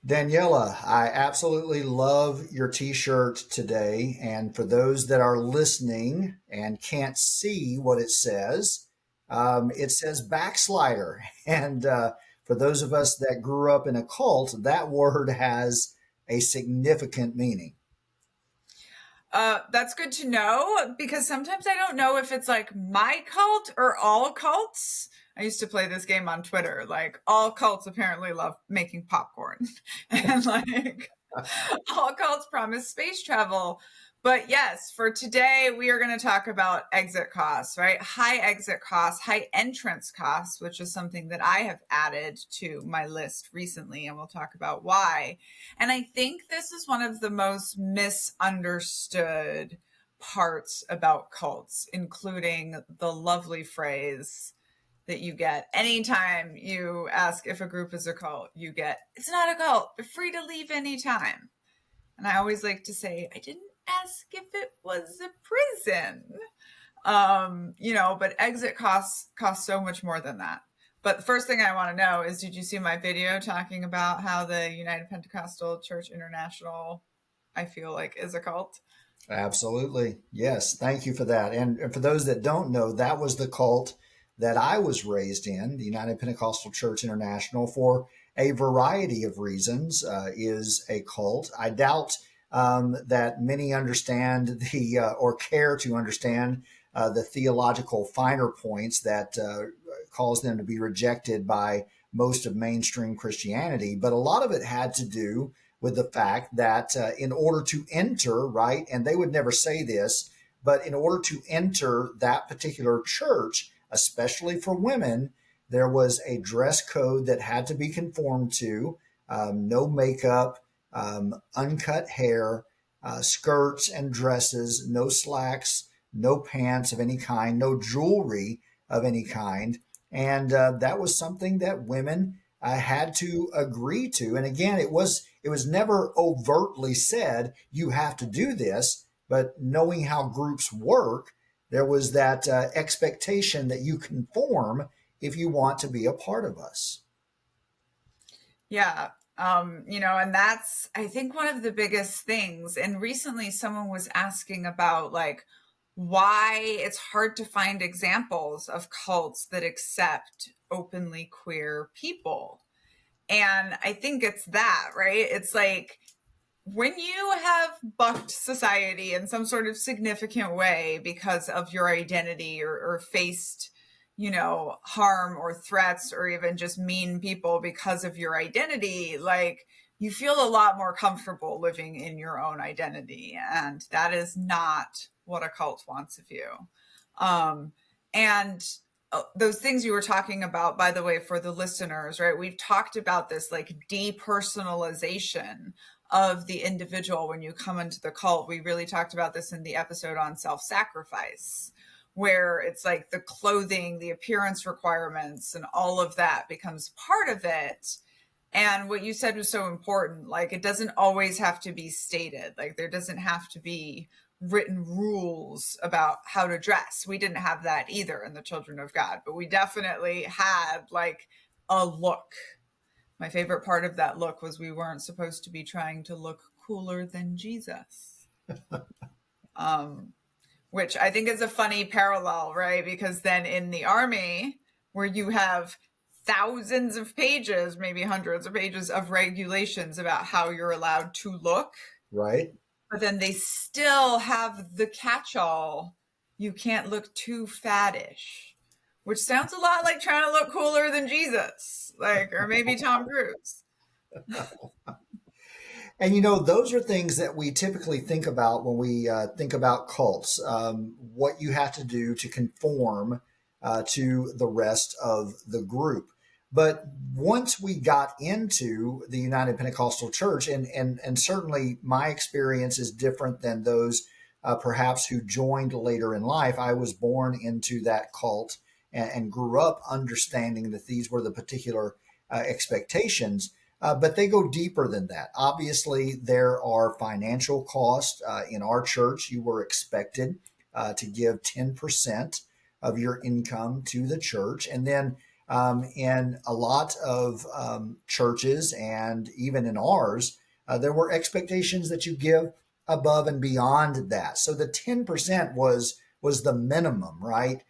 Daniela, I absolutely love your t-shirt today. And for those that are listening and can't see what it says backslider. And for those of us that grew up in a cult, that word has a significant meaning. That's good to know because sometimes I don't know if it's like my cult or all cults. I used to play this game on Twitter. Like all cults apparently love making popcorn and like all cults promise space travel. But yes, for today, we are going to talk about exit costs, right? High exit costs, high entrance costs, which is something that I have added to my list recently, and we'll talk about why. And I think this is one of the most misunderstood parts about cults, including the lovely phrase that you get anytime you ask if a group is a cult. You get, it's not a cult. You're free to leave anytime. And I always like to say, I didn't ask if it was a prison. But exit costs cost so much more than that. But the first thing I want to know is, did you see my video talking about how the United Pentecostal Church International, I feel like, is a cult? Absolutely. Yes. Thank you for that. And for those that don't know, that was the cult that I was raised in, the United Pentecostal Church International, for a variety of reasons, is a cult. I doubt that many understand or care to understand the theological finer points that cause them to be rejected by most of mainstream Christianity. But a lot of it had to do with the fact that in order to enter, right, and they would never say this, but in order to enter that particular church, especially for women, there was a dress code that had to be conformed to, no makeup, uncut hair, skirts and dresses, no slacks, no pants of any kind, no jewelry of any kind. And that was something that women had to agree to. And again, it was never overtly said, you have to do this, but knowing how groups work, there was that expectation that you conform if you want to be a part of us. Yeah. And that's, I think, one of the biggest things. And recently someone was asking about like why it's hard to find examples of cults that accept openly queer people. And I think it's that, right? It's like when you have bucked society in some sort of significant way because of your identity or faced, harm or threats or even just mean people because of your identity, like you feel a lot more comfortable living in your own identity. And that is not what a cult wants of you. And those things you were talking about, by the way, for the listeners, right? We've talked about this like depersonalization of the individual when you come into the cult. We really talked about this in the episode on self-sacrifice, where it's like the clothing, the appearance requirements, and all of that becomes part of it. And what you said was so important. Like, it doesn't always have to be stated. Like, there doesn't have to be written rules about how to dress. We didn't have that either in the Children of God, but we definitely had like a look. My favorite part of that look was we weren't supposed to be trying to look cooler than Jesus. Which I think is a funny parallel, right? Because then in the army, where you have thousands of pages, maybe hundreds of pages of regulations about how you're allowed to look. Right. But then they still have the catch-all, you can't look too fattish, which sounds a lot like trying to look cooler than Jesus, like, or maybe Tom Cruise. And those are things that we typically think about when we think about cults. What you have to do to conform to the rest of the group. But once we got into the United Pentecostal Church, and certainly my experience is different than those perhaps who joined later in life. I was born into that cult and grew up understanding that these were the particular expectations. But they go deeper than that. Obviously, there are financial costs. In our church, you were expected to give 10% of your income to the church. And then In a lot of churches and even in ours, there were expectations that you give above and beyond that. So the 10% was the minimum, right?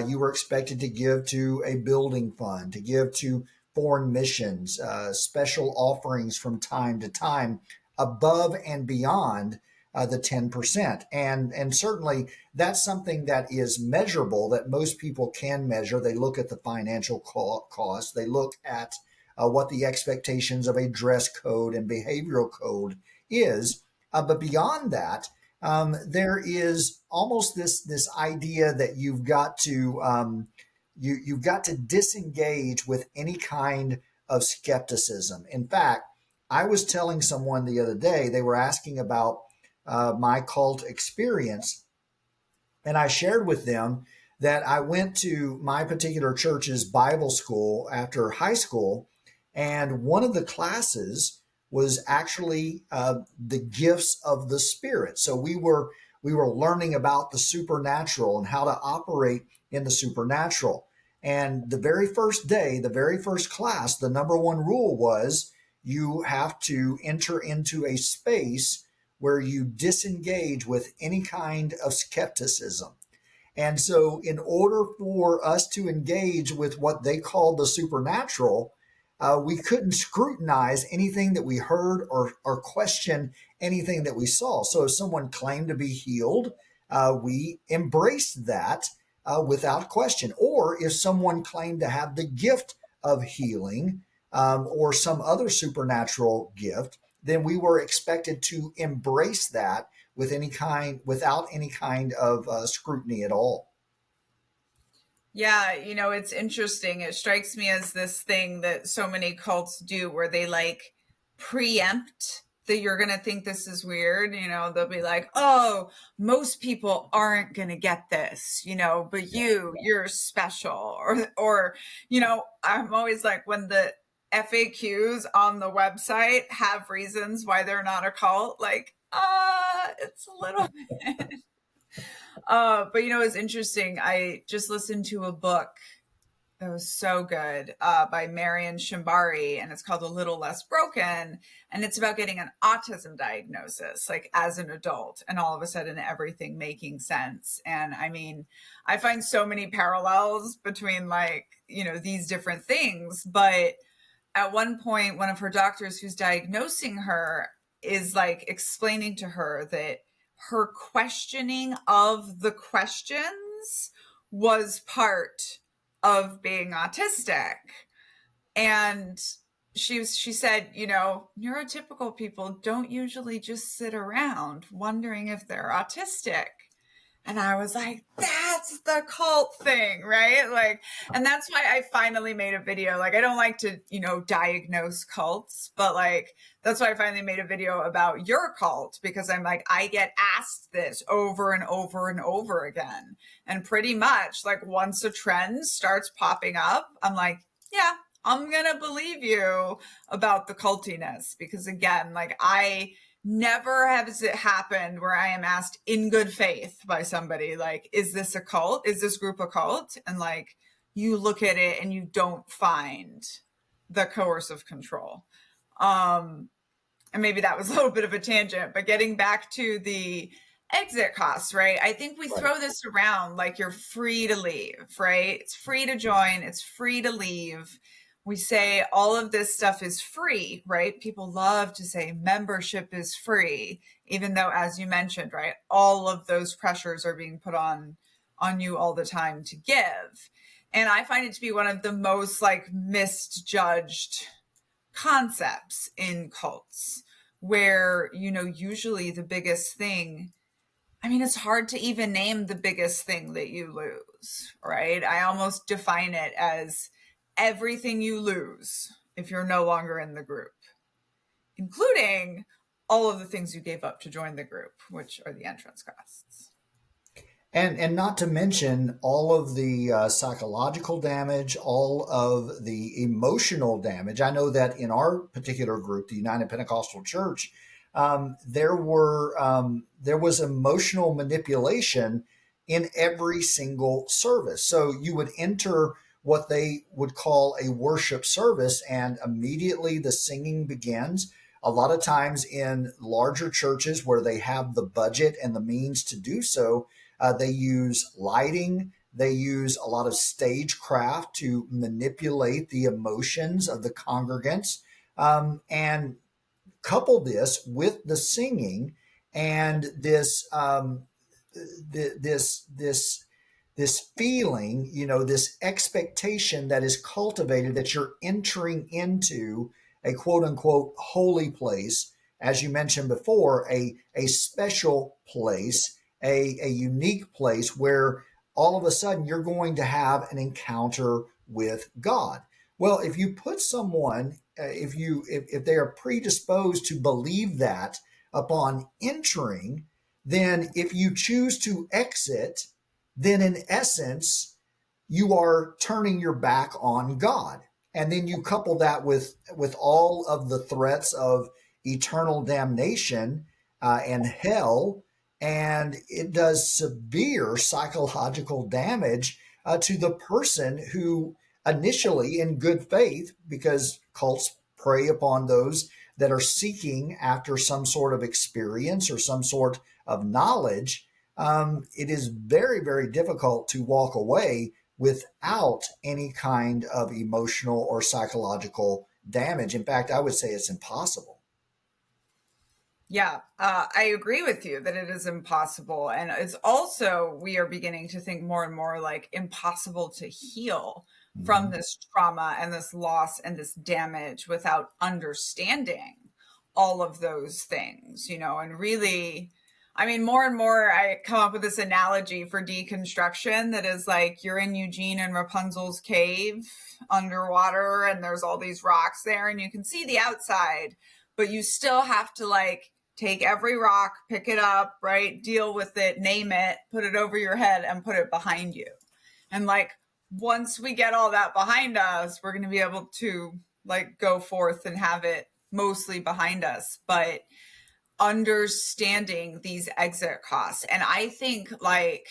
You were expected to give to a building fund, to give to foreign missions, special offerings from time to time, above and beyond the 10%. And certainly that's something that is measurable, that most people can measure. They look at the financial cost. They look at what the expectations of a dress code and behavioral code is. But beyond that, there is almost this idea that you've got to disengage with any kind of skepticism. In fact, I was telling someone the other day, they were asking about my cult experience, and I shared with them that I went to my particular church's Bible school after high school, and one of the classes was actually the gifts of the Spirit. So we were learning about the supernatural and how to operate in the supernatural. And the very first day, the very first class, the number one rule was you have to enter into a space where you disengage with any kind of skepticism. And so, in order for us to engage with what they called the supernatural, we couldn't scrutinize anything that we heard or question anything that we saw. So, if someone claimed to be healed, we embraced that without question. Or if someone claimed to have the gift of healing or some other supernatural gift, then we were expected to embrace that without any kind of scrutiny at all. Yeah, it's interesting. It strikes me as this thing that so many cults do where they like preempt that you're going to think this is weird. They'll be like, oh, most people aren't going to get this, but you're special. I'm always like, when the FAQs on the website have reasons why they're not a cult, like, it's a little bit. But it's interesting. I just listened to a book that was so good by Marion Shimbari, and it's called A Little Less Broken. And it's about getting an autism diagnosis, like as an adult, and all of a sudden everything making sense. And I mean, I find so many parallels between these different things. But at one point, one of her doctors who's diagnosing her is like explaining to her that her questioning of the questions was part of being autistic. And she said, neurotypical people don't usually just sit around wondering if they're autistic. And I was like, that's the cult thing, right? Like, and that's why I finally made a video. Like, I don't like to, diagnose cults, but like, that's why I finally made a video about your cult, because I'm like, I get asked this over and over and over again. And pretty much like once a trend starts popping up, I'm like, yeah, I'm going to believe you about the cultiness, because again, like never has it happened where I am asked in good faith by somebody, like, is this a cult? Is this group a cult? And like, you look at it and you don't find the coercive control. And maybe that was a little bit of a tangent, but getting back to the exit costs, right? I think we throw this around like you're free to leave, right? It's free to join. It's free to leave. We say all of this stuff is free, right? People love to say membership is free, even though, as you mentioned, right, all of those pressures are being put on you all the time to give. And I find it to be one of the most like misjudged concepts in cults, where, usually the biggest thing, I mean, it's hard to even name the biggest thing that you lose, right? I almost define it as everything you lose if you're no longer in the group, including all of the things you gave up to join the group, which are the entrance costs. And not to mention all of the psychological damage, all of the emotional damage. I know that in our particular group, the United Pentecostal Church, there was emotional manipulation in every single service. So you would enter what they would call a worship service, and immediately the singing begins. A lot of times in larger churches where they have the budget and the means to do so, they use lighting. They use a lot of stagecraft to manipulate the emotions of the congregants, and couple this with the singing and this feeling, this expectation that is cultivated that you're entering into a quote unquote holy place, as you mentioned before, a special place, a unique place where all of a sudden you're going to have an encounter with God. Well, if you put someone, if they are predisposed to believe that upon entering, then if you choose to exit, then in essence, you are turning your back on God. And then you couple that with all of the threats of eternal damnation and hell, and it does severe psychological damage to the person who initially, in good faith, because cults prey upon those that are seeking after some sort of experience or some sort of knowledge, it is very, very difficult to walk away without any kind of emotional or psychological damage. In fact, I would say it's impossible. Yeah, I agree with you that it is impossible. And it's also, we are beginning to think more and more like impossible to heal from this trauma and this loss and this damage without understanding all of those things, and really, I mean, more and more I come up with this analogy for deconstruction that is like you're in Eugene and Rapunzel's cave underwater and there's all these rocks there and you can see the outside, but you still have to like take every rock, pick it up, right? Deal with it, name it, put it over your head and put it behind you. And like, once we get all that behind us, we're going to be able to like go forth and have it mostly behind us. But understanding these exit costs. And I think like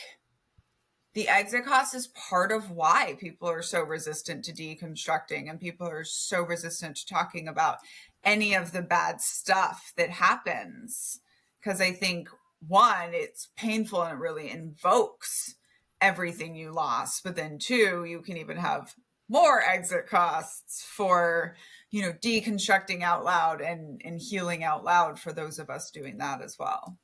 the exit cost is part of why people are so resistant to deconstructing and people are so resistant to talking about any of the bad stuff that happens. Because I think, one, it's painful and it really invokes everything you lost. But then two, you can even have more exit costs for, deconstructing out loud and healing out loud for those of us doing that as well.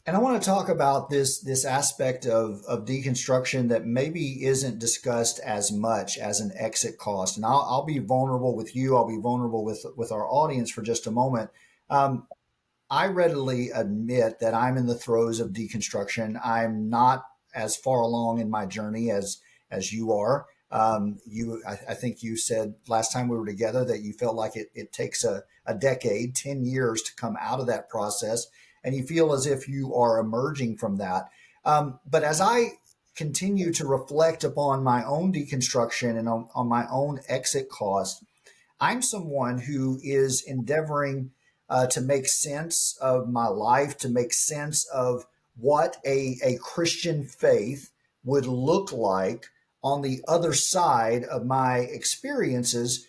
And I want to talk about this aspect of deconstruction that maybe isn't discussed as much as an exit cost. And I'll be vulnerable with you. I'll be vulnerable with our audience for just a moment. I readily admit that I'm in the throes of deconstruction. I'm not as far along in my journey as you are. I think you said last time we were together that you felt like it takes a decade, 10 years to come out of that process. And you feel as if you are emerging from that. But as I continue to reflect upon my own deconstruction and on my own exit cost, I'm someone who is endeavoring to make sense of my life, to make sense of what a Christian faith would look like on the other side of my experiences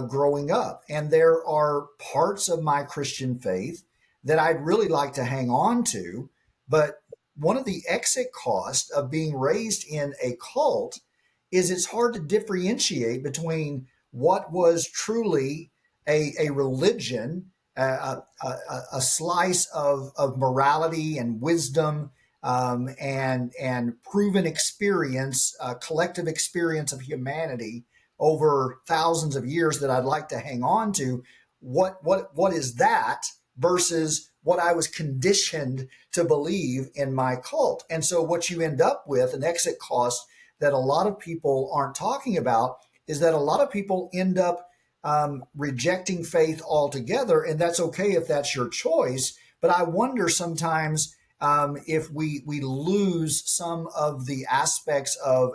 growing up. And there are parts of my Christian faith that I'd really like to hang on to. But one of the exit costs of being raised in a cult is it's hard to differentiate between what was truly a religion, a slice of morality and wisdom, and proven experience, collective experience of humanity over thousands of years that I'd like to hang on to. What is that versus what I was conditioned to believe in my cult? And so what you end up with, an exit cost that a lot of people aren't talking about, is that a lot of people end up rejecting faith altogether. And that's okay if that's your choice. But I wonder sometimes if we lose some of the aspects of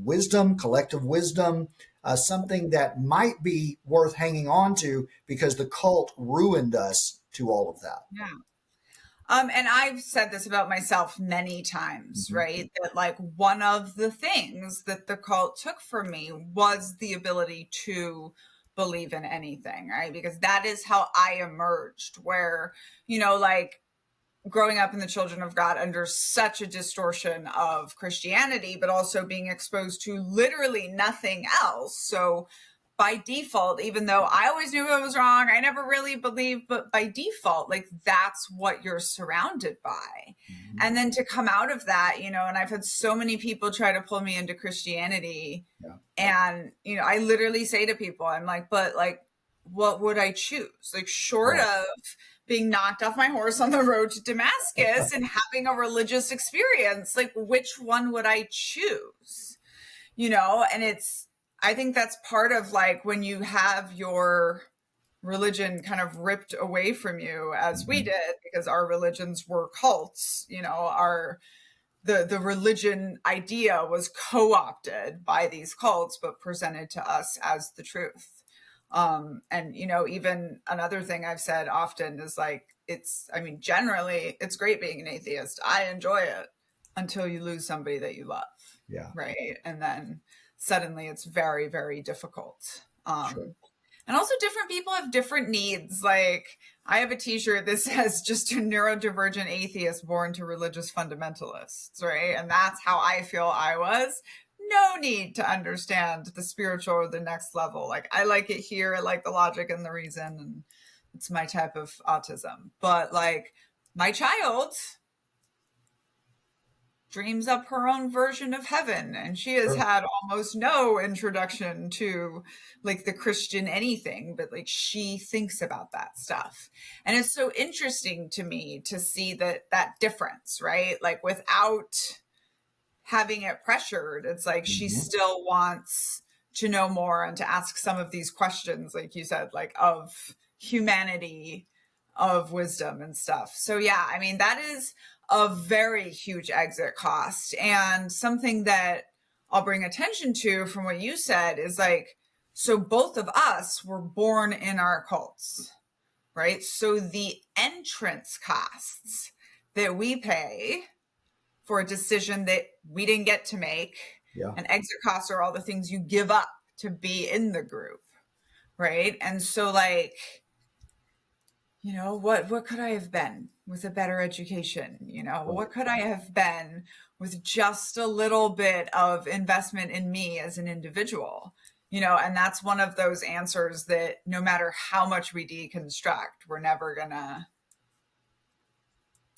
wisdom, collective wisdom, something that might be worth hanging on to because the cult ruined us to all of that. Yeah. And I've said this about myself many times, right? That like one of the things that the cult took from me was the ability to believe in anything, right? Because that is how I emerged, where, like growing up in the Children of God under such a distortion of Christianity, but also being exposed to literally nothing else. So by default, even though I always knew I was wrong, I never really believed, but by default, like that's what you're surrounded by. And then to come out of that, and I've had so many people try to pull me into Christianity. Yeah. And, I literally say to people, I'm like, but like, what would I choose? Like short of being knocked off my horse on the road to Damascus and having a religious experience, like which one would I choose? And I think that's part of like when you have your religion kind of ripped away from you, as we did, because our religions were cults, the religion idea was co-opted by these cults, but presented to us as the truth. And, even another thing I've said often is like, generally it's great being an atheist. I enjoy it until you lose somebody that you love. Yeah. Right. And then suddenly it's very, very difficult. Sure. And also different people have different needs. Like I have a t-shirt that says just a neurodivergent atheist born to religious fundamentalists, right? And that's how I feel I was. No need to understand the spiritual or the next level. Like I like it here. I like the logic and the reason, and it's my type of autism. But like my child dreams up her own version of heaven, and she has had almost no introduction to like the Christian anything, but like she thinks about that stuff. And it's so interesting to me to see that difference, right? Like without having it pressured, it's like she still wants to know more and to ask some of these questions, like you said, like of humanity, of wisdom and stuff. So yeah, that is a very huge exit cost. And something that I'll bring attention to from what you said is like, so both of us were born in our cults, right? So the entrance costs that we pay for a decision that we didn't get to make, and exit costs are all the things you give up to be in the group, right? And so like, what could I have been with a better education? What could I have been with just a little bit of investment in me as an individual? And that's one of those answers that no matter how much we deconstruct, we're never gonna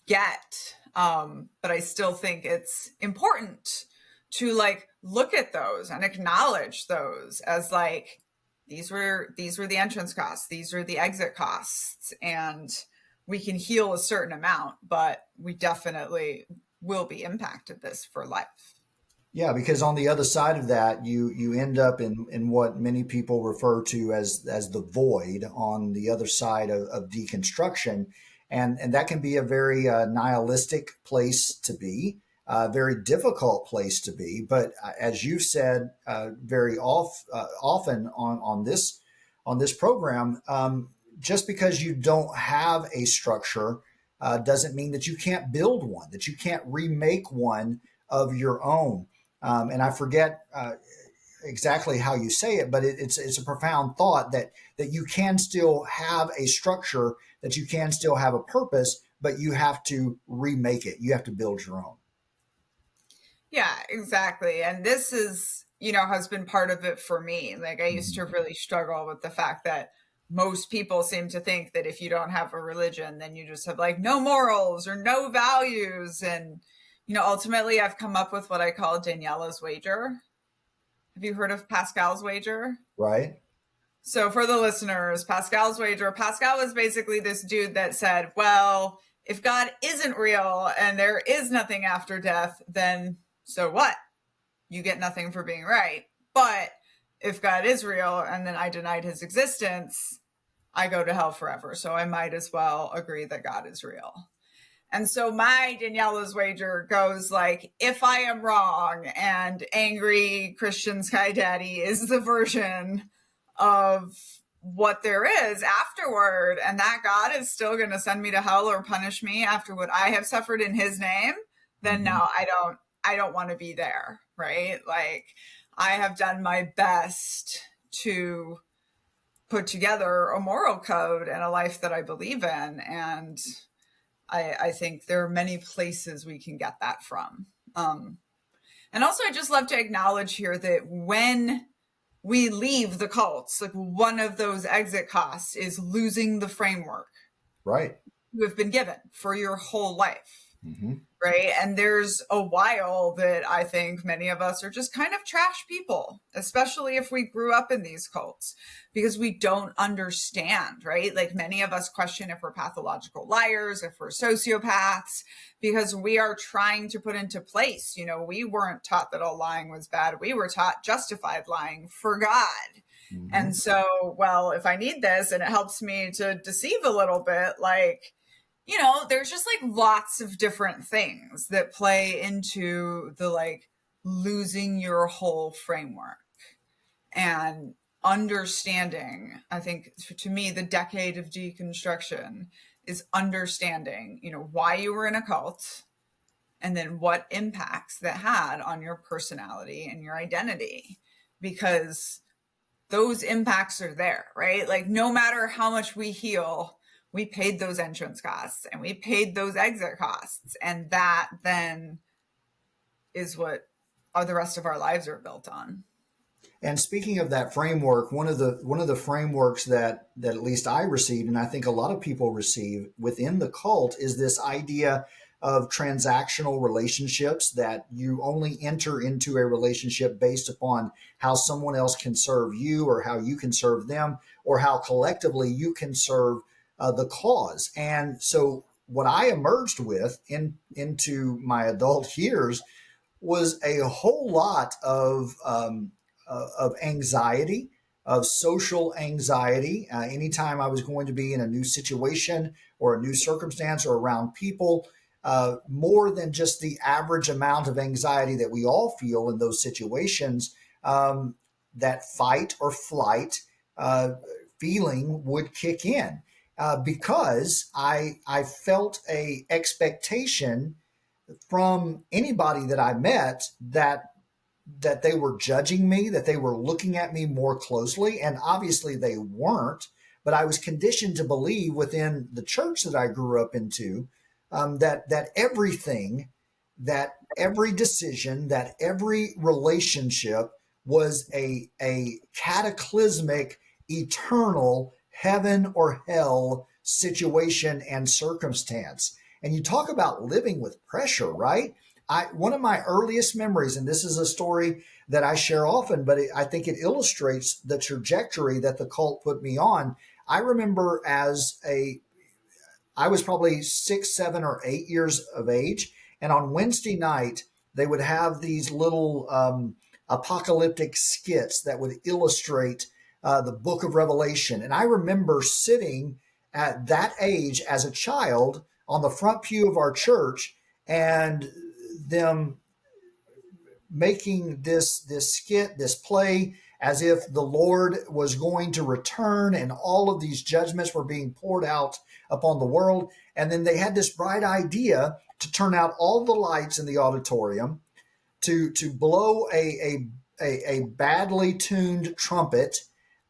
get. But I still think it's important to like look at those and acknowledge those as like, these were the entrance costs. These are the exit costs. And we can heal a certain amount, but we definitely will be impacted this for life. Yeah, because on the other side of that, you end up in what many people refer to as the void on the other side of deconstruction. And that can be a very nihilistic place to be, a very difficult place to be. But as you've said very often on this program, just because you don't have a structure doesn't mean that you can't build one, that you can't remake one of your own. And I forget exactly how you say it, but it's a profound thought that you can still have a structure, that you can still have a purpose, but you have to remake it. You have to build your own. Yeah, exactly. And this is, has been part of it for me. Like I used to really struggle with the fact that most people seem to think that if you don't have a religion, then you just have like no morals or no values. And, ultimately I've come up with what I call Daniella's wager. Have you heard of Pascal's wager? Right. So for the listeners, Pascal's wager, Pascal was basically this dude that said, well, if God isn't real and there is nothing after death, then so what? You get nothing for being right. But if God is real and then I denied his existence, I go to hell forever. So I might as well agree that God is real. And so my Daniella's wager goes like, if I am wrong and angry Christian Sky Daddy is the version of what there is afterward, and that God is still going to send me to hell or punish me after what I have suffered in his name, then no, I don't want to be there. Right. Like, I have done my best to put together a moral code and a life that I believe in. And I think there are many places we can get that from. And also, I just love to acknowledge here that when we leave the cults, like, one of those exit costs is losing the framework you have been given for your whole life. Right. And there's a while that I think many of us are just kind of trash people, especially if we grew up in these cults, because we don't understand, right? Like, many of us question if we're pathological liars, if we're sociopaths, because we are trying to put into place, you know, we weren't taught that all lying was bad. We were taught justified lying for God. And so, well, if I need this and it helps me to deceive a little bit, like, you know, there's just like lots of different things that play into the like losing your whole framework and understanding. I think, to me, the decade of deconstruction is understanding, you know, why you were in a cult and then what impacts that had on your personality and your identity, because those impacts are there, right? Like, no matter how much we heal, we paid those entrance costs and we paid those exit costs. And that then is what the rest of our lives are built on. And speaking of that framework, one of the frameworks that at least I received, and I think a lot of people receive within the cult, is this idea of transactional relationships, that you only enter into a relationship based upon how someone else can serve you, or how you can serve them, or how collectively you can serve the cause. And so what I emerged with into my adult years was a whole lot of anxiety, of social anxiety. Anytime I was going to be in a new situation or a new circumstance or around people, more than just the average amount of anxiety that we all feel in those situations, that fight or flight feeling would kick in. Because I felt a expectation from anybody that I met that they were judging me, that they were looking at me more closely, and obviously they weren't. But I was conditioned to believe within the church that I grew up into, that everything, that every decision, that every relationship was a cataclysmic, eternal heaven or hell situation and circumstance. And you talk about living with pressure, right? One of my earliest memories, and this is a story that I share often, but I think it illustrates the trajectory that the cult put me on. I remember I was probably 6, 7, or 8 years of age. And on Wednesday night, they would have these little apocalyptic skits that would illustrate the book of Revelation. And I remember sitting at that age as a child on the front pew of our church, and them making this skit, this play, as if the Lord was going to return and all of these judgments were being poured out upon the world. And then they had this bright idea to turn out all the lights in the auditorium, to blow a badly tuned trumpet,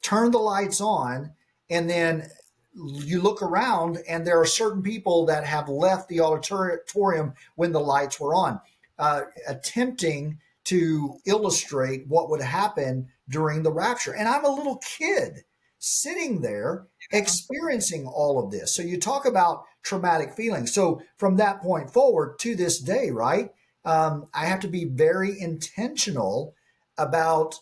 turn the lights on, and then you look around and there are certain people that have left the auditorium when the lights were on, attempting to illustrate what would happen during the rapture. And I'm a little kid sitting there experiencing all of this. So you talk about traumatic feelings. So from that point forward to this day, right, I have to be very intentional about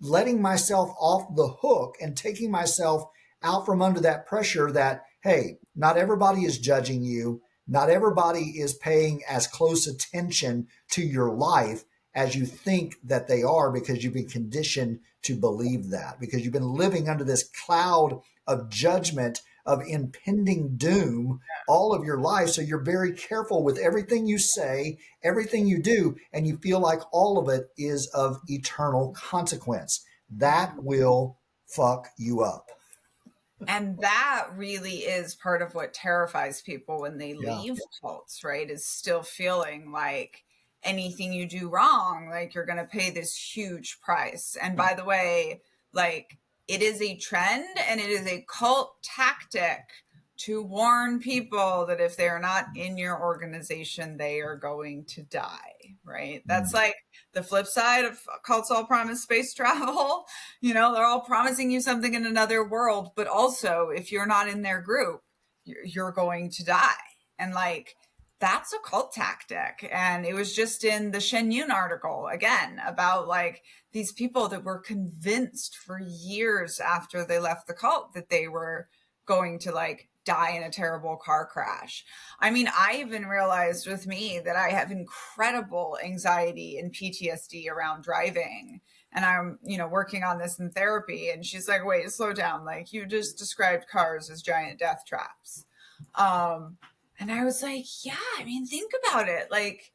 letting myself off the hook and taking myself out from under that pressure that, hey, not everybody is judging you. Not everybody is paying as close attention to your life as you think that they are, because you've been conditioned to believe that, because you've been living under this cloud of judgment, of impending doom all of your life. So you're very careful with everything you say, everything you do, and you feel like all of it is of eternal consequence. That will fuck you up. And that really is part of what terrifies people when they Yeah. leave cults, right? Is still feeling like anything you do wrong, like you're going to pay this huge price. And by the way, like it is a trend and it is a cult tactic to warn people that if they're not in your organization, they are going to die, right? That's like the flip side of cults all promise space travel. You know, they're all promising you something in another world, but also if you're not in their group, you're going to die. And like, that's a cult tactic. And it was just in the Shen Yun article again about like these people that were convinced for years after they left the cult that they were going to like die in a terrible car crash. I mean, I even realized with me that I have incredible anxiety and PTSD around driving. And I'm, you know, working on this in therapy. And she's like, wait, slow down. Like you just described cars as giant death traps. And I was like, yeah, I mean, think about it. Like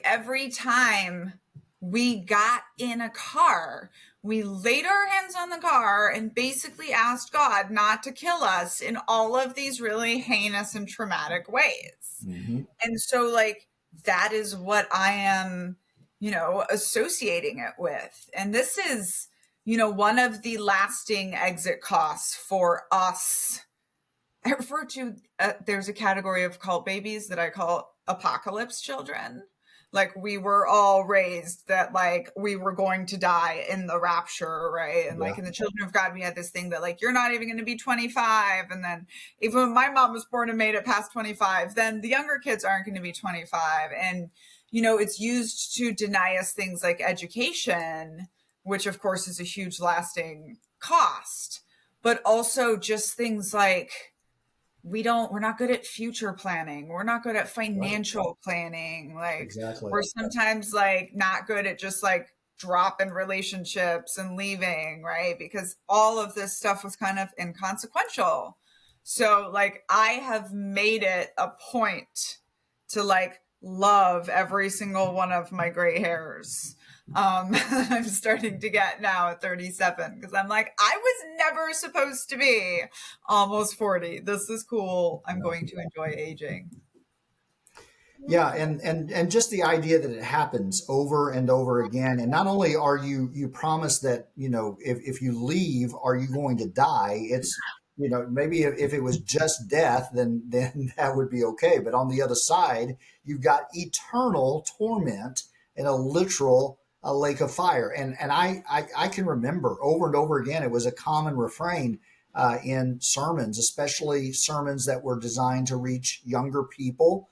every time we got in a car, we laid our hands on the car and basically asked God not to kill us in all of these really heinous and traumatic ways. Mm-hmm. And so like, that is what I am, you know, associating it with. And this is, you know, one of the lasting exit costs for us. I refer to, there's a category of cult babies that I call apocalypse children. Like we were all raised that like we were going to die in the rapture, right? And like in the Children of God, we had this thing that like you're not even going to be 25. And then even when my mom was born and made it past 25, then the younger kids aren't going to be 25. And, you know, it's used to deny us things like education, which of course is a huge lasting cost, but also just things like, we're not good at future planning. We're not good at financial planning. Like Exactly. we're sometimes like not good at just like dropping relationships and leaving, right? Because all of this stuff was kind of inconsequential. So like I have made it a point to like love every single one of my gray hairs. I'm starting to get now at 37 because I'm like, I was never supposed to be almost 40. This is cool. I'm going to enjoy aging. Yeah, and just the idea that it happens over and over again, and not only are you promised that, you know, if you leave, are you going to die? It's, you know, maybe if it was just death, then that would be okay. But on the other side, you've got eternal torment in a literal a lake of fire. And I can remember over and over again, it was a common refrain in sermons, especially sermons that were designed to reach younger people.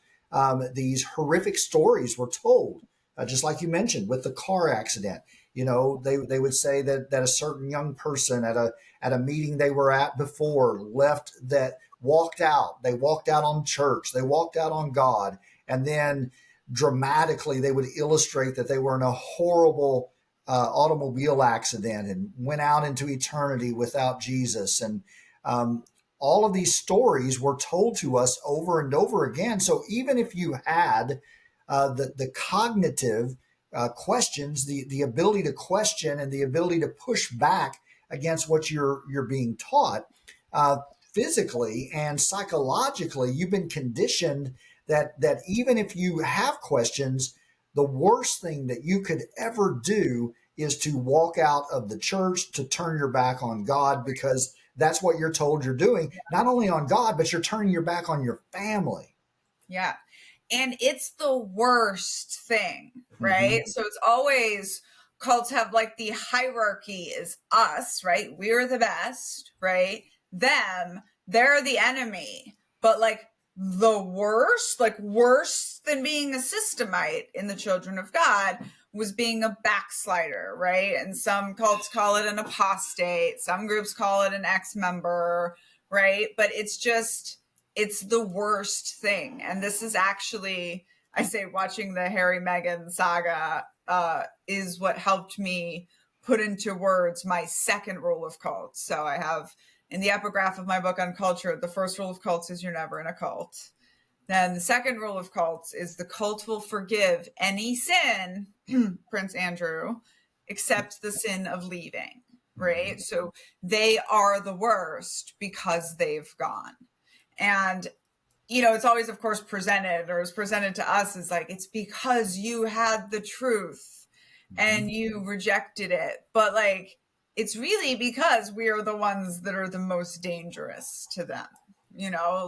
These horrific stories were told, just like you mentioned with the car accident. You know, they would say that a certain young person at a meeting they were at before left, that walked out. They walked out on church. They walked out on God, and then dramatically they would illustrate that they were in a horrible automobile accident and went out into eternity without Jesus. And all of these stories were told to us over and over again. So even if you had the cognitive questions, the ability to question and the ability to push back against what you're being taught, physically and psychologically, you've been conditioned that even if you have questions, the worst thing that you could ever do is to walk out of the church, to turn your back on God, because that's what you're told you're doing. Not only on God, but you're turning your back on your family. Yeah. And it's the worst thing, right? Mm-hmm. So it's always, cults have like the hierarchy is us, right? We're the best, right? Them, they're the enemy. But like the worst, like worse than being a systemite in the Children of God was being a backslider, right? And some cults call it an apostate. Some groups call it an ex-member, right? But it's just, it's the worst thing. And this is actually, I say, watching the Harry Meghan saga is what helped me put into words my second rule of cults. So I have in the epigraph of my book on culture, the first rule of cults is you're never in a cult. Then the second rule of cults is the cult will forgive any sin, Prince Andrew, except the sin of leaving, right? So they are the worst because they've gone. And, it's always, of course, presented or is presented to us as like, it's because you had the truth and you rejected it. But like, it's really because we are the ones that are the most dangerous to them,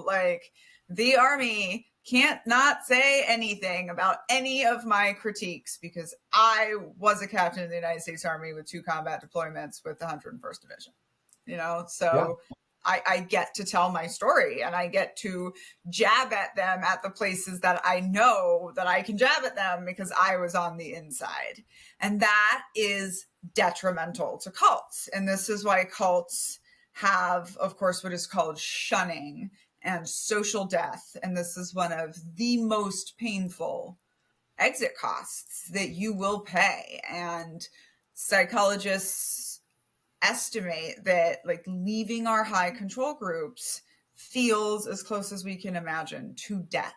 like the army can't not say anything about any of my critiques because I was a captain in the United States Army with 2 combat deployments with the 101st Division, so yeah. I get to tell my story and I get to jab at them at the places that I know that I can jab at them because I was on the inside. And that is detrimental to cults. And this is why cults have, of course, what is called shunning and social death. And this is one of the most painful exit costs that you will pay. And psychologists estimate that like leaving our high control groups feels as close as we can imagine to death.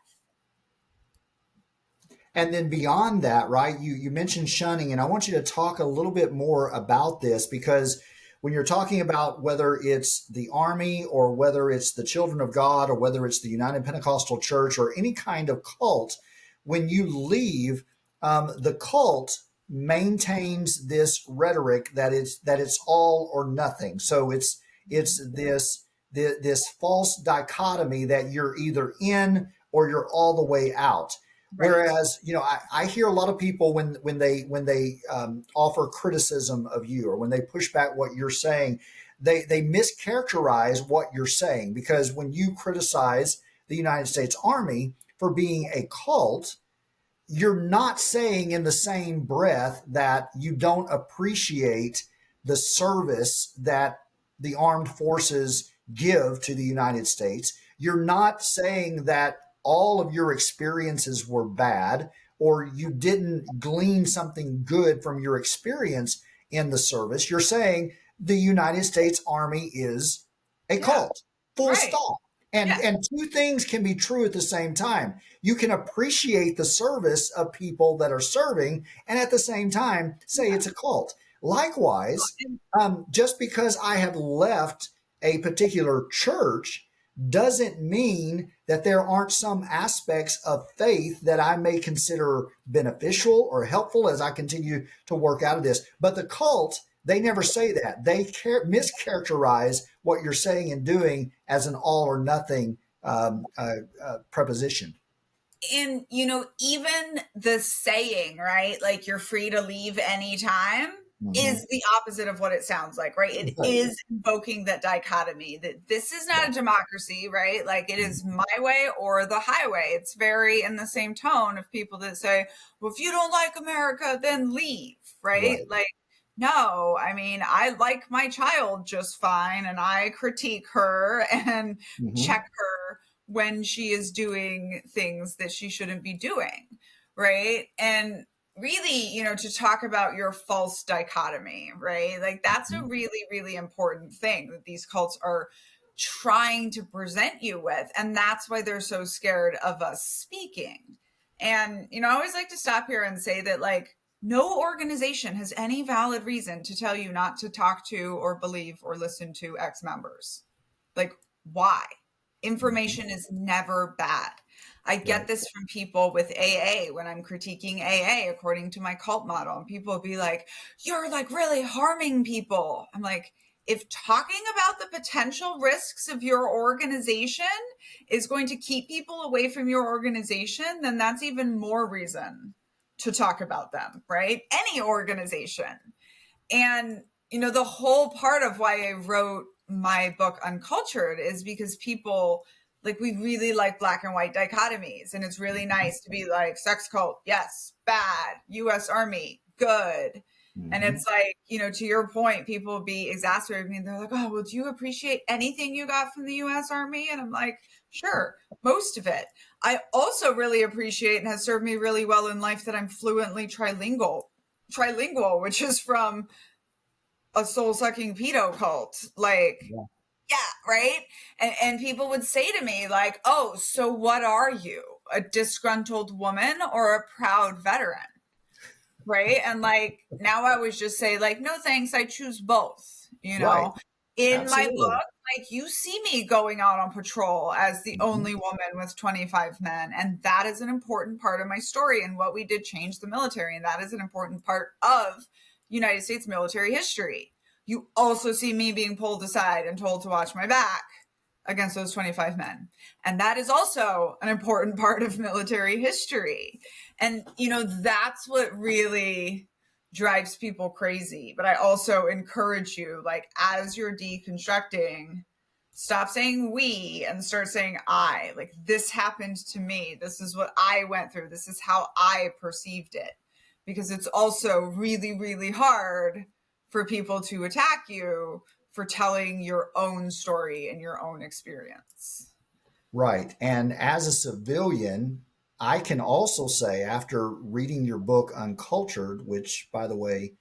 And then beyond that, right, you mentioned shunning, and I want you to talk a little bit more about this, because when you're talking about whether it's the Army or whether it's the Children of God or whether it's the United Pentecostal Church or any kind of cult, when you leave, the cult maintains this rhetoric that it's all or nothing. So it's this false dichotomy that you're either in or you're all the way out. Right. Whereas, I hear a lot of people when they offer criticism of you or when they push back what you're saying, they mischaracterize what you're saying, because when you criticize the United States Army for being a cult, you're not saying in the same breath that you don't appreciate the service that the armed forces give to the United States. You're not saying that all of your experiences were bad or you didn't glean something good from your experience in the service. You're saying the United States Army is a cult, full stop. And two things can be true at the same time. You can appreciate the service of people that are serving and at the same time say it's a cult. Likewise, just because I have left a particular church doesn't mean that there aren't some aspects of faith that I may consider beneficial or helpful as I continue to work out of this. But the cult, they never say that. They mischaracterize what you're saying and doing as an all or nothing preposition. And, even the saying, right, like you're free to leave anytime, is the opposite of what it sounds like, right? It is invoking that dichotomy that this is not a democracy, right? Like it is my way or the highway. It's very in the same tone of people that say, well, if you don't like America, then leave, right? Like, no, I mean, I like my child just fine and I critique her and check her when she is doing things that she shouldn't be doing, right? And really, to talk about your false dichotomy, right? Like that's a really, really important thing that these cults are trying to present you with. And that's why they're so scared of us speaking. And, I always like to stop here and say that like no organization has any valid reason to tell you not to talk to or believe or listen to X members. Like why? Information is never bad. I get this from people with AA when I'm critiquing AA according to my cult model. And people will be like, you're like really harming people. I'm like, if talking about the potential risks of your organization is going to keep people away from your organization, then that's even more reason to talk about them, right? Any organization. And, the whole part of why I wrote my book Uncultured is because people, like we really like black and white dichotomies. And it's really nice to be like sex cult, yes, bad, US Army, good. And it's like, to your point, people will be exasperated and they're like, oh, well, do you appreciate anything you got from the US Army? And I'm like, sure, most of it. I also really appreciate and has served me really well in life that I'm fluently trilingual, which is from a soul-sucking pedo cult. Like, Yeah, right. And people would say to me like, "Oh, so what are you? A disgruntled woman or a proud veteran?" Right? And like now I always just say like, "No thanks, I choose both." Right. In my Absolutely. book, like you see me going out on patrol as the only woman with 25 men, and that is an important part of my story and what we did change the military, and that is an important part of United States military history. You also see me being pulled aside and told to watch my back against those 25 men. And that is also an important part of military history. And, that's what really drives people crazy. But I also encourage you, like, as you're deconstructing, stop saying we and start saying I. Like, this happened to me. This is what I went through. This is how I perceived it. Because it's also really, really hard for people to attack you for telling your own story and your own experience. Right. And as a civilian, I can also say, after reading your book, Uncultured, which, by the way,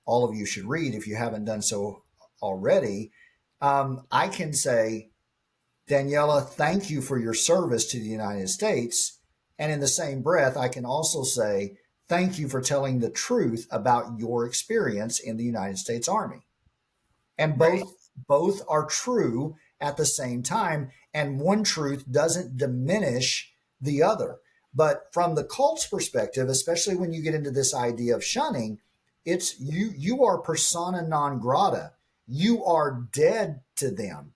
all of you should read if you haven't done so already, I can say, Daniella, thank you for your service to the United States. And in the same breath, I can also say, thank you for telling the truth about your experience in the United States Army. And Right. both are true at the same time, and one truth doesn't diminish the other. But from the cult's perspective, especially when you get into this idea of shunning, it's you are persona non grata. You are dead to them,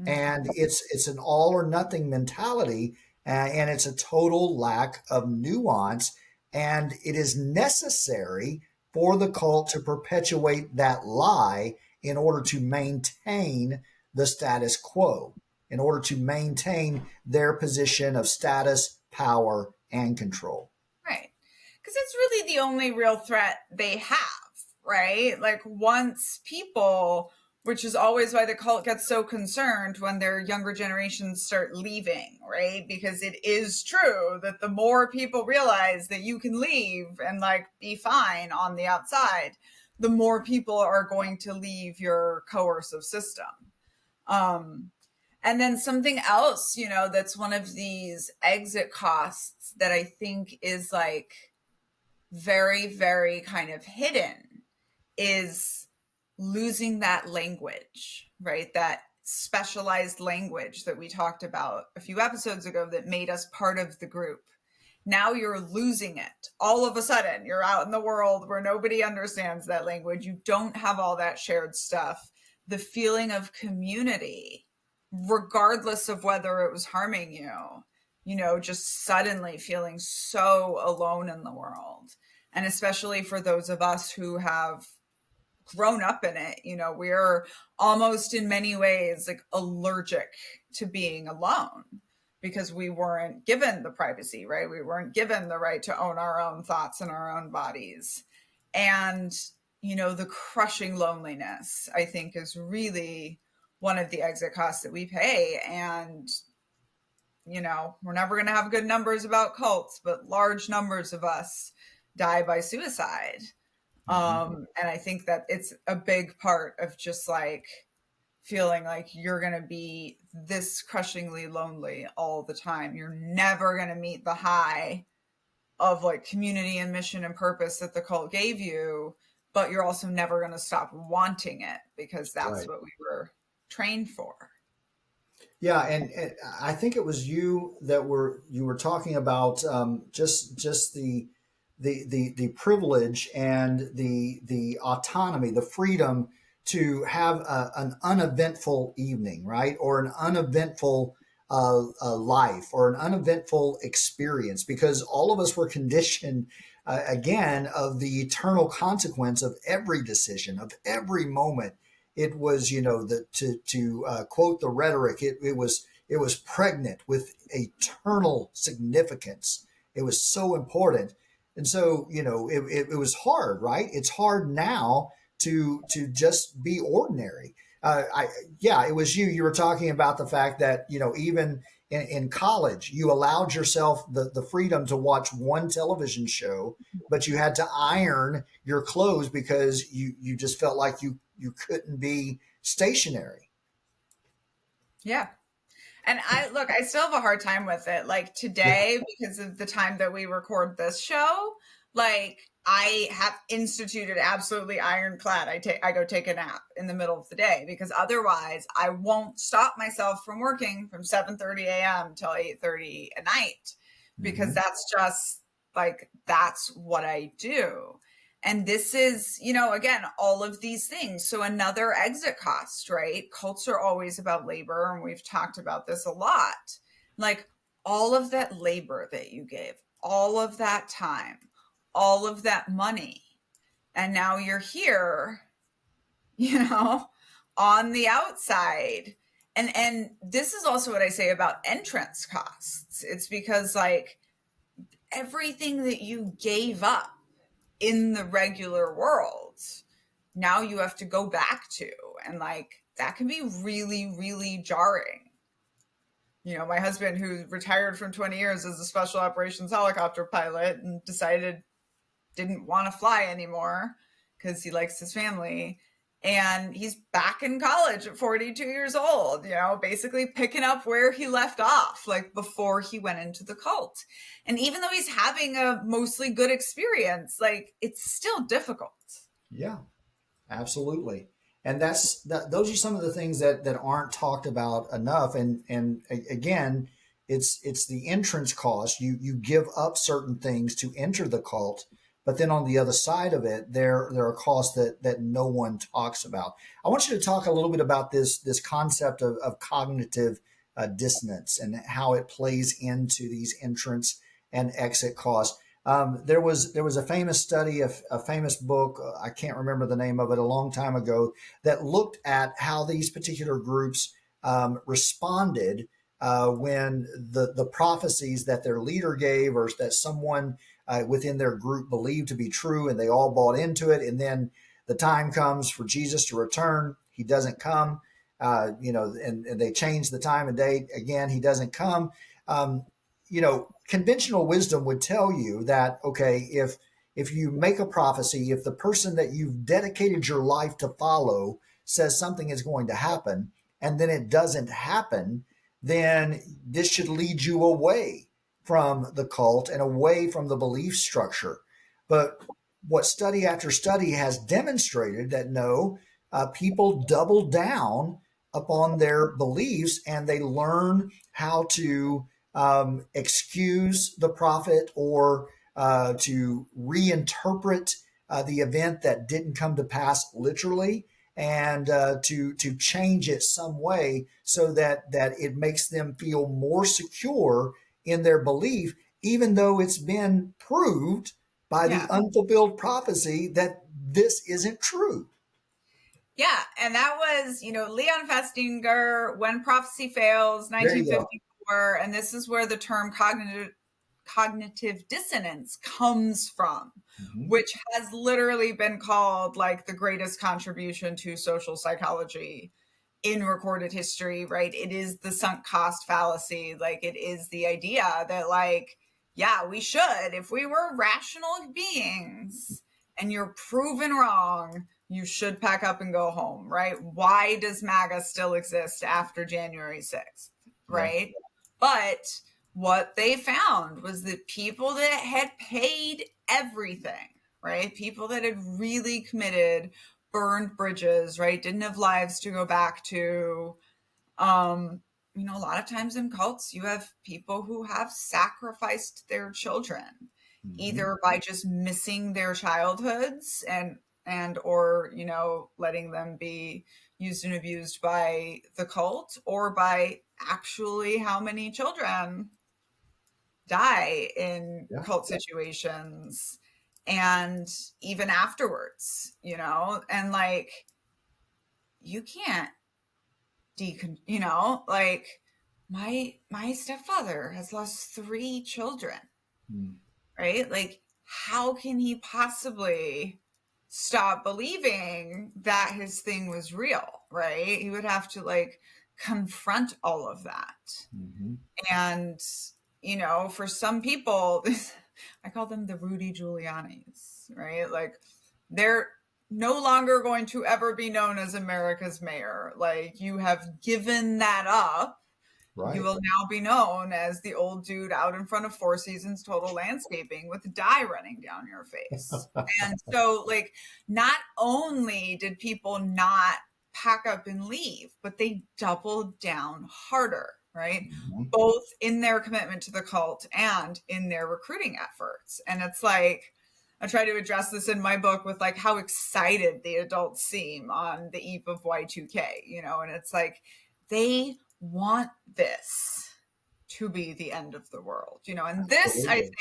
and Mm-hmm. it's an all or nothing mentality, and it's a total lack of nuance, and it is necessary for the cult to perpetuate that lie in order to maintain the status quo, in order to maintain their position of status, power, and control. Right. Because it's really the only real threat they have, right? Like once people, which is always why the cult gets so concerned when their younger generations start leaving, right? Because it is true that the more people realize that you can leave and like be fine on the outside, the more people are going to leave your coercive system. Um, and then something else, that's one of these exit costs that I think is like very, very kind of hidden is losing that language, right? That specialized language that we talked about a few episodes ago that made us part of the group. Now you're losing it. All of a sudden, you're out in the world where nobody understands that language. You don't have all that shared stuff. The feeling of community, regardless of whether it was harming you, just suddenly feeling so alone in the world. And especially for those of us who have grown up in it, we're almost in many ways like allergic to being alone because we weren't given the privacy, right? We weren't given the right to own our own thoughts and our own bodies. And, the crushing loneliness, I think, is really one of the exit costs that we pay. And, we're never going to have good numbers about cults, but large numbers of us die by suicide. Mhm. And I think that it's a big part of just like feeling like you're going to be this crushingly lonely all the time. You're never going to meet the high of like community and mission and purpose that the cult gave you, but you're also never going to stop wanting it because that's Right. what we were trained for. Yeah, and I think it was you were talking about just the privilege and the autonomy, the freedom to have an uneventful evening, right, or an uneventful life, or an uneventful experience, because all of us were conditioned again of the eternal consequence of every decision, of every moment. It was, to quote the rhetoric, it was pregnant with eternal significance. It was so important. And so, it was hard, right? It's hard now to just be ordinary. Yeah, it was you were talking about the fact that, even in college, you allowed yourself the freedom to watch one television show, but you had to iron your clothes because you just felt like you couldn't be stationary. Yeah. And I still have a hard time with it. Like Yeah. today, because of the time that we record this show, like I have instituted absolutely ironclad. I go take a nap in the middle of the day because otherwise I won't stop myself from working from 7:30 a.m. till 8:30 at night because Hmm. that's just like that's what I do. And this is, again, all of these things. So another exit cost, right? Cults are always about labor. And we've talked about this a lot. Like all of that labor that you gave, all of that time, all of that money. And now you're here, you know, on the outside. And this is also what I say about entrance costs. It's because like everything that you gave up in the regular world now you have to go back to, and like that can be really really jarring. My husband, who retired from 20 years as a special operations helicopter pilot and decided didn't want to fly anymore because he likes his family, and he's back in college at 42 years old, basically picking up where he left off, like before he went into the cult. And even though he's having a mostly good experience, like it's still difficult. Yeah. Absolutely. And those are some of the things that aren't talked about enough. And again, it's the entrance cost. You give up certain things to enter the cult, but then on the other side of it, there are costs that no one talks about. I want you to talk a little bit about this concept of cognitive dissonance and how it plays into these entrance and exit costs. There was a famous study, a famous book. I can't remember the name of it, a long time ago, that looked at how these particular groups responded when the prophecies that their leader gave, or that someone within their group believed to be true, and they all bought into it. And then the time comes for Jesus to return. He doesn't come. And they change the time and date again. He doesn't come. Um, Conventional wisdom would tell you that, okay, if you make a prophecy, if the person that you've dedicated your life to follow says something is going to happen and then it doesn't happen, then this should lead you away from the cult and away from the belief structure. But what study after study has demonstrated that no, people double down upon their beliefs and they learn how to excuse the prophet, or to reinterpret the event that didn't come to pass literally, and to change it some way so that it makes them feel more secure in their belief, even though it's been proved by the Yeah. unfulfilled prophecy that this isn't true. Yeah, and that was, Leon Festinger, When Prophecy Fails, There you go. 1954, and this is where the term cognitive dissonance comes from, Mhm. which has literally been called like the greatest contribution to social psychology in recorded history, right? It is the sunk cost fallacy. Like it is the idea that like, yeah, we should, if we were rational beings and you're proven wrong, you should pack up and go home, right? Why does MAGA still exist after January 6th, Yeah. right? But what they found was that people that had paid everything, right? People that had really committed, burned bridges, right? Didn't have lives to go back to. A lot of times in cults, you have people who have sacrificed their children, Mhm. either by just missing their childhoods and or letting them be used and abused by the cult, or by actually how many children die in Yeah. cult situations, and even afterwards, and like you can't like my stepfather has lost 3 children, Mm. right? Like how can he possibly stop believing that his thing was real, right? He would have to like confront all of that. Mhm. And for some people, I call them the Rudy Giulianis, right? Like they're no longer going to ever be known as America's mayor. Like, you have given that up. Right. You will now be known as the old dude out in front of Four Seasons Total Landscaping with dye running down your face. And so, like, not only did people not pack up and leave, but they doubled down harder, right? Mm-hmm. Both in their commitment to the cult and in their recruiting efforts. And it's like, I try to address this in my book with like how excited the adults seem on the eve of Y2K, you know, and it's like they want this to be the end of the world, you know, and this, I think,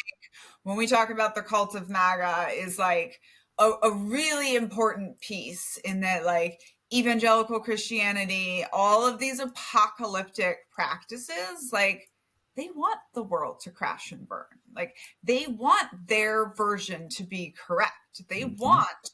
when we talk about the cult of MAGA, is like a really important piece in that, like, evangelical Christianity, all of these apocalyptic practices, like, they want the world to crash and burn. Like, they want their version to be correct. They want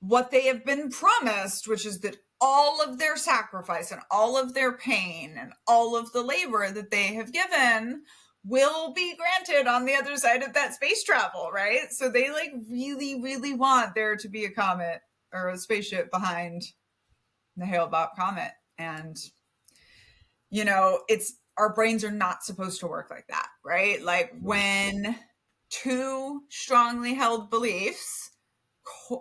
what they have been promised, which is that all of their sacrifice and all of their pain and all of the labor that they have given will be granted on the other side of that space travel, right? So they like really, really want there to be a comet or a spaceship behind the Hale-Bopp comet. And, you know, it's, our brains are not supposed to work like that, right? Like, when two strongly held beliefs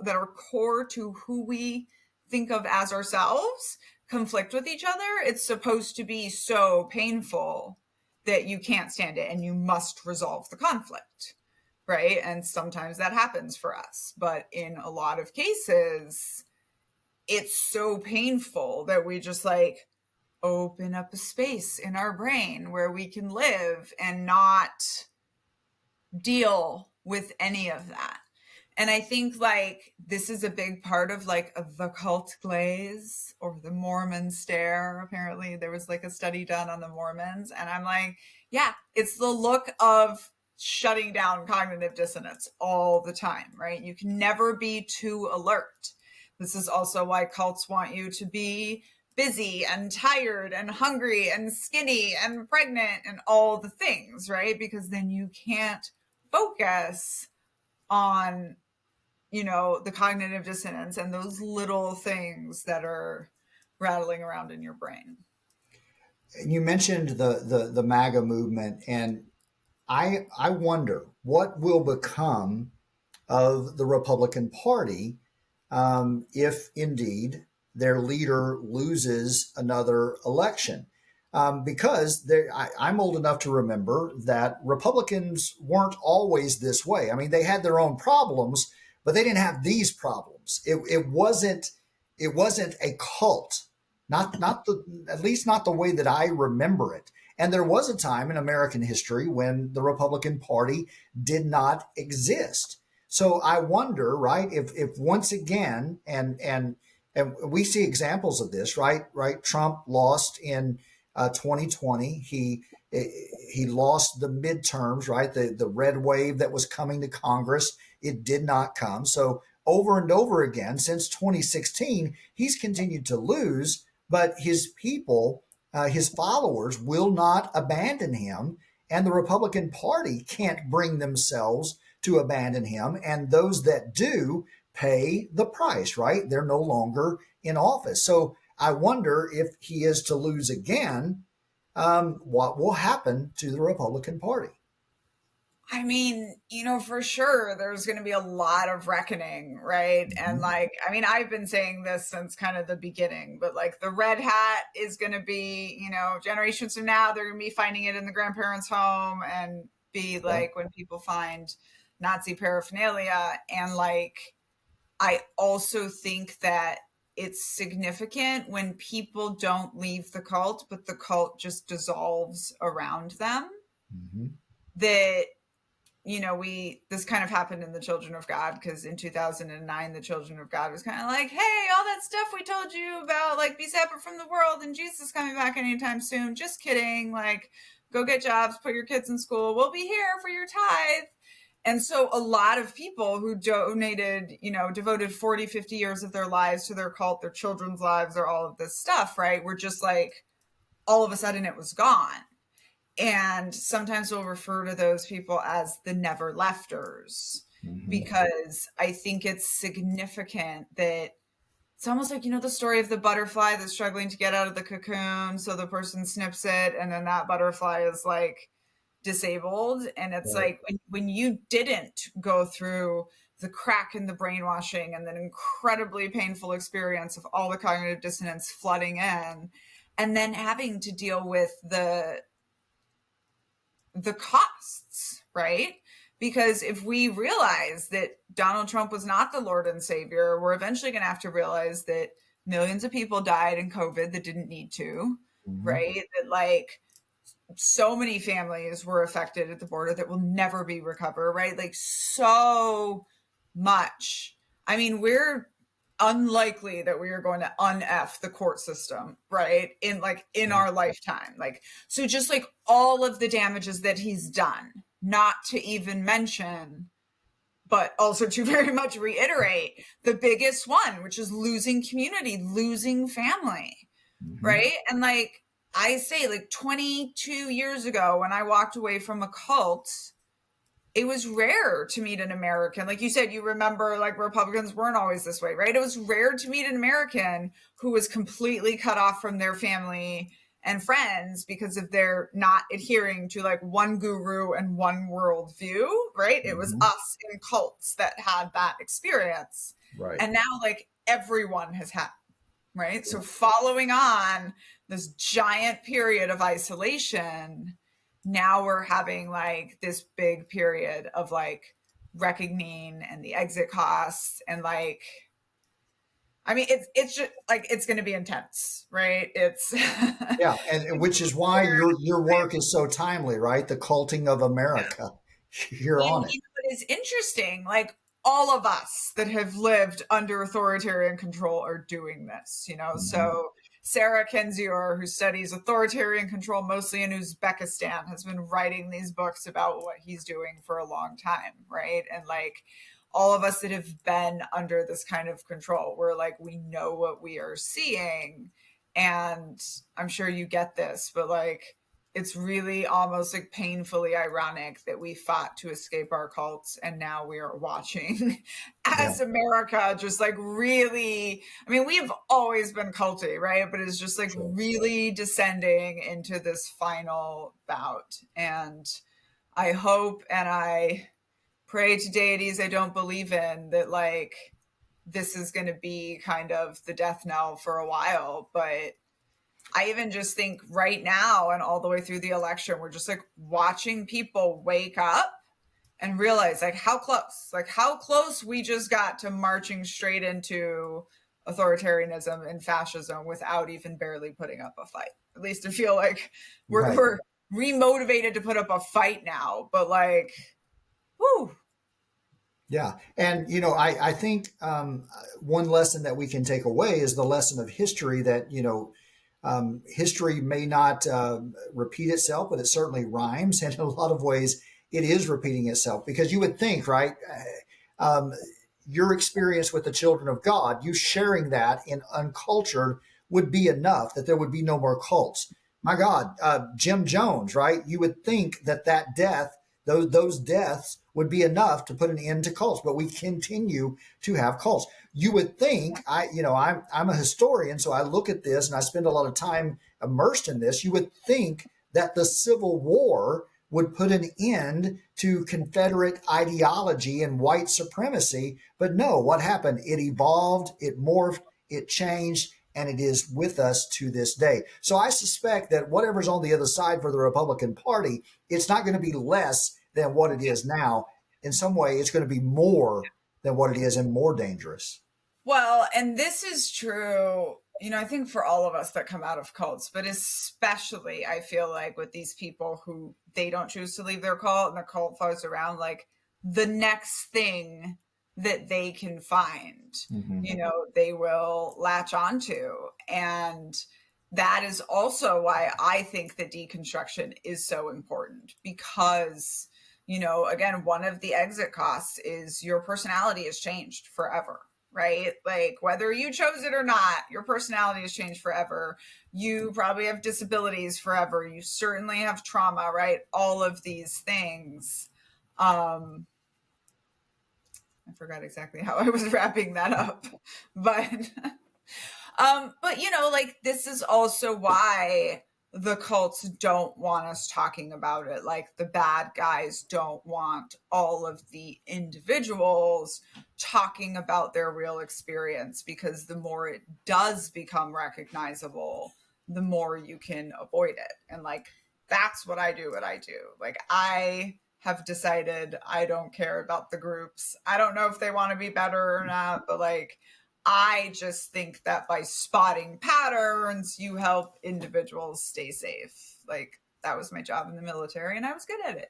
that are core to who we think of as ourselves conflict with each other, it's supposed to be so painful that you can't stand it and you must resolve the conflict, right? And sometimes that happens for us, but in a lot of cases, it's so painful that we just like open up a space in our brain where we can live and not deal with any of that. And I think like this is a big part of like the cult glaze or the Mormon stare. Apparently there was like a study done on the Mormons, and I'm like, yeah, it's the look of shutting down cognitive dissonance all the time, right? You can never be too alert. This is also why cults want you to be busy and tired and hungry and skinny and pregnant and all the things, right? Because then you can't focus on, you know, the cognitive dissonance and those little things that are rattling around in your brain. You mentioned the MAGA movement, and I wonder what will become of the Republican Party if indeed their leader loses another election. Because I'm old enough to remember that Republicans weren't always this way. I mean, they had their own problems, but they didn't have these problems. It wasn't a cult, at least not the way that I remember it. And there was a time in American history when the Republican Party did not exist. So I wonder, right, if once again, and we see examples of this, right? Trump lost in 2020. He lost the midterms, right? The red wave that was coming to Congress, it did not come. So over and over again since 2016, he's continued to lose, but his people, his followers, will not abandon him, and the Republican Party can't bring themselves to abandon him. And those that do pay the price, right? They're no longer in office. So I wonder if he is to lose again, what will happen to the Republican Party? I mean, you know, for sure, there's going to be a lot of reckoning, right? Mm-hmm. And like, I mean, I've been saying this since kind of the beginning, but like the red hat is going to be, you know, generations from now, they're going to be finding it in the grandparents' home and be like when people find Nazi paraphernalia. And like, I also think that it's significant when people don't leave the cult, but the cult just dissolves around them. Mm-hmm. That, you know, this kind of happened in the Children of God, because in 2009, the Children of God was kind of like, hey, all that stuff we told you about, like, be separate from the world and Jesus coming back anytime soon. Just kidding. Like, go get jobs, put your kids in school. We'll be here for your tithe. And so a lot of people who donated, you know, devoted 40, 50 years of their lives to their cult, their children's lives, or all of this stuff, right, were just like, all of a sudden it was gone. And sometimes we'll refer to those people as the never lefters. because I think it's significant that it's almost like, the story of the butterfly that's struggling to get out of the cocoon. So the person snips it, and then that butterfly is like disabled. And it's Right. like when you didn't go through the crack in the brainwashing and that incredibly painful experience of all the cognitive dissonance flooding in, and then having to deal with the costs, right? Because if we realize that Donald Trump was not the Lord and Savior, we're eventually going to have to realize that millions of people died in COVID that didn't need to, right? That like so many families were affected at the border that will never be recovered, right? Like so much. I mean, we're unlikely that we are going to un-F the court system, right? In our lifetime. Like, so just like all of the damages that he's done, not to even mention, but also to very much reiterate the biggest one, which is losing community, losing family, right? And like I say, like 22 years ago, when I walked away from a cult, it was rare to meet an American. Like you said, you remember like Republicans weren't always this way, right? It was rare to meet an American who was completely cut off from their family and friends because of their not adhering to like one guru and one worldview, right? It was us in cults that had that experience. Right. And now like everyone has had, right? So following on this giant period of isolation, now we're having like this big period of like reckoning and the exit costs, and like, I mean, it's just like, it's going to be intense, right? It's Yeah, and which is why your work is so timely, right? The culting of America. You're on it. What is interesting, like all of us that have lived under authoritarian control are doing this, So Sarah Kendzior, who studies authoritarian control mostly in Uzbekistan, has been writing these books about what he's doing for a long time, right? And like all of us that have been under this kind of control, we're like, we know what we are seeing. And I'm sure you get this, but like, it's really almost like painfully ironic that we fought to escape our cults, and now we are watching as America just like really, I mean, we've always been culty, right? But it's just like really descending into this final bout. And I hope and I pray to deities I don't believe in that like this is going to be kind of the death knell for a while. But I even just think right now and all the way through the election, we're just like watching people wake up and realize like how close we just got to marching straight into authoritarianism and fascism without even barely putting up a fight. At least I feel like we're remotivated to put up a fight now, but like, whoo. Yeah. And, I think one lesson that we can take away is the lesson of history that, history may not repeat itself, but it certainly rhymes. And in a lot of ways, it is repeating itself, because you would think, right? Your experience with the children of God, you sharing that in uncultured would be enough, that there would be no more cults. My God, Jim Jones, right? You would think that death, those deaths would be enough to put an end to cults, but we continue to have cults. You would think, I'm a historian, so I look at this and I spend a lot of time immersed in this. You would think that the Civil War would put an end to Confederate ideology and white supremacy. But no, what happened? It evolved, it morphed, it changed, and it is with us to this day. So I suspect that whatever's on the other side for the Republican Party, it's not going to be less than what it is now. In some way, it's going to be more than what it is and more dangerous. Well, and this is true, I think for all of us that come out of cults, but especially I feel like with these people who they don't choose to leave their cult and the cult follows around, like the next thing that they can find, they will latch onto. And that is also why I think that deconstruction is so important, because, again, one of the exit costs is your personality has changed forever, right? Like whether you chose it or not, your personality has changed forever. You probably have disabilities forever. You certainly have trauma, right? All of these things. forgot exactly how I was wrapping that up, but like this is also why the cults don't want us talking about it. Like the bad guys don't want all of the individuals talking about their real experience, because the more it does become recognizable, the more you can avoid it. And like, that's what I do. Like, I have decided I don't care about the groups. I don't know if they want to be better or not, but like, I just think that by spotting patterns, you help individuals stay safe. Like, that was my job in the military and I was good at it.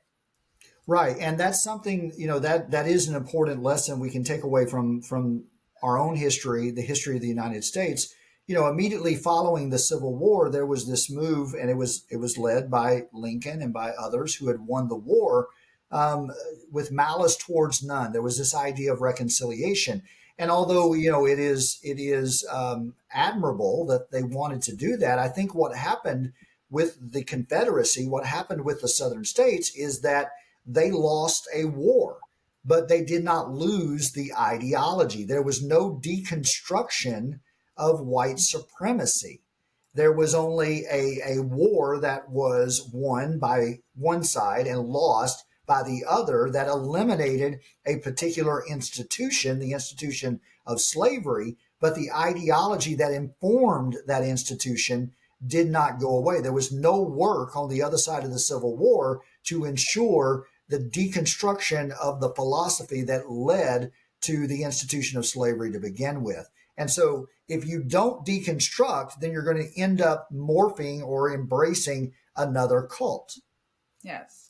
Right. And that's something, that is an important lesson we can take away from our own history, the history of the United States. Immediately following the Civil War, there was this move, and it was led by Lincoln and by others who had won the war, with malice towards none. There was this idea of reconciliation. And although, it is admirable that they wanted to do that, I think what happened with the Confederacy, what happened with the Southern states, is that they lost a war, but they did not lose the ideology. There was no deconstruction of white supremacy. There was only a war that was won by one side and lost by the other, that eliminated a particular institution, the institution of slavery, but the ideology that informed that institution did not go away. There was no work on the other side of the Civil War to ensure the deconstruction of the philosophy that led to the institution of slavery to begin with. And so if you don't deconstruct, then you're going to end up morphing or embracing another cult. Yes.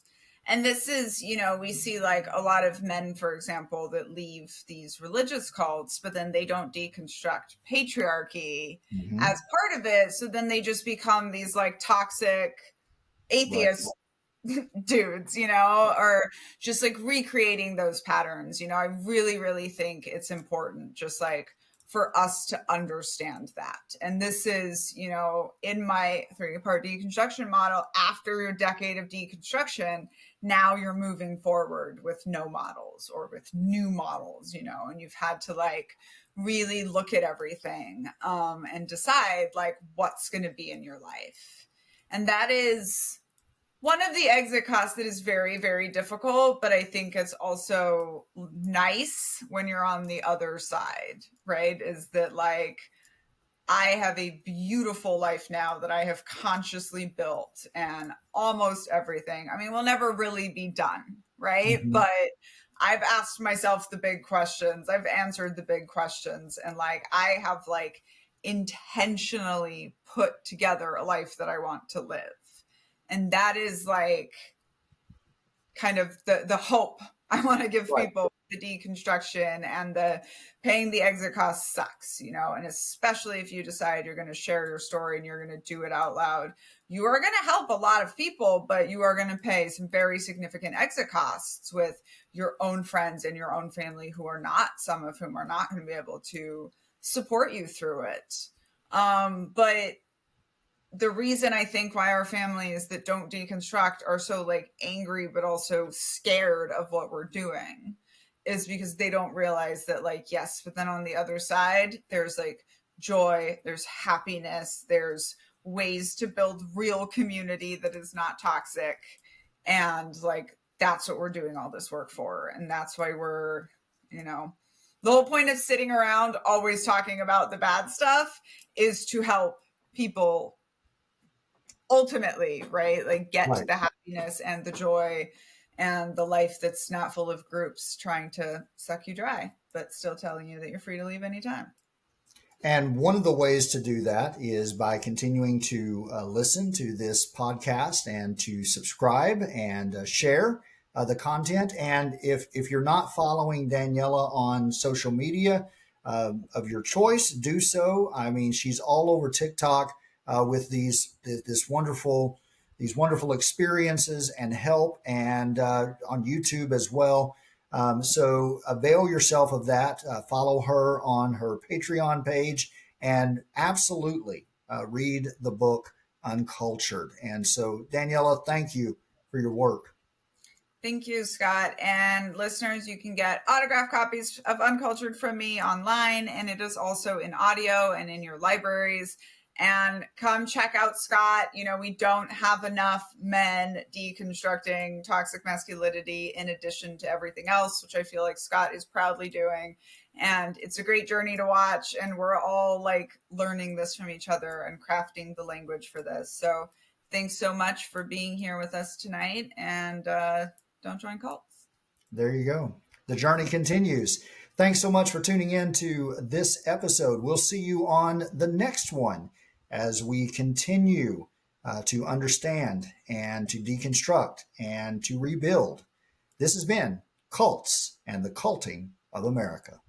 And this is, we see like a lot of men, for example, that leave these religious cults, but then they don't deconstruct patriarchy as part of it. So then they just become these like toxic atheist dudes, or just like recreating those patterns. I really, really think it's important just like for us to understand that. And this is, in my 3-part deconstruction model, after your decade of deconstruction, now you're moving forward with no models or with new models, and you've had to like really look at everything and decide like what's going to be in your life. And that is one of the exit costs that is very, very difficult, but I think it's also nice when you're on the other side, right? Is that like, I have a beautiful life now that I have consciously built, and almost everything, I mean, will never really be done, right? But I've asked myself the big questions. I've answered the big questions. And like, I have like intentionally put together a life that I want to live. And that is like kind of the hope I want to give people. The deconstruction and the paying the exit cost sucks, and especially if you decide you're going to share your story and you're going to do it out loud, you are going to help a lot of people, but you are going to pay some very significant exit costs with your own friends and your own family some of whom are not going to be able to support you through it. But the reason I think why our families that don't deconstruct are so like angry, but also scared of what we're doing, is because they don't realize that like, yes, but then on the other side, there's like joy, there's happiness, there's ways to build real community that is not toxic. And like, that's what we're doing all this work for. And that's why we're, the whole point of sitting around always talking about the bad stuff is to help people ultimately, right? Like get to the happiness and the joy and the life that's not full of groups trying to suck you dry, but still telling you that you're free to leave anytime. And one of the ways to do that is by continuing to listen to this podcast and to subscribe and share the content. And if you're not following Daniella on social media of your choice, do so. I mean, she's all over TikTok with these wonderful experiences and help, and on YouTube as well. So avail yourself of that. Follow her on her Patreon page, and absolutely read the book Uncultured. And so, Daniella, thank you for your work. Thank you, Scott. And listeners, you can get autographed copies of Uncultured from me online, and it is also in audio and in your libraries. And come check out Scott. You know, we don't have enough men deconstructing toxic masculinity in addition to everything else, which I feel like Scott is proudly doing. And it's a great journey to watch. And we're all like learning this from each other and crafting the language for this. So thanks so much for being here with us tonight. And don't join cults. There you go. The journey continues. Thanks so much for tuning in to this episode. We'll see you on the next one as we continue to understand and to deconstruct and to rebuild. This has been Cults and the Culting of America.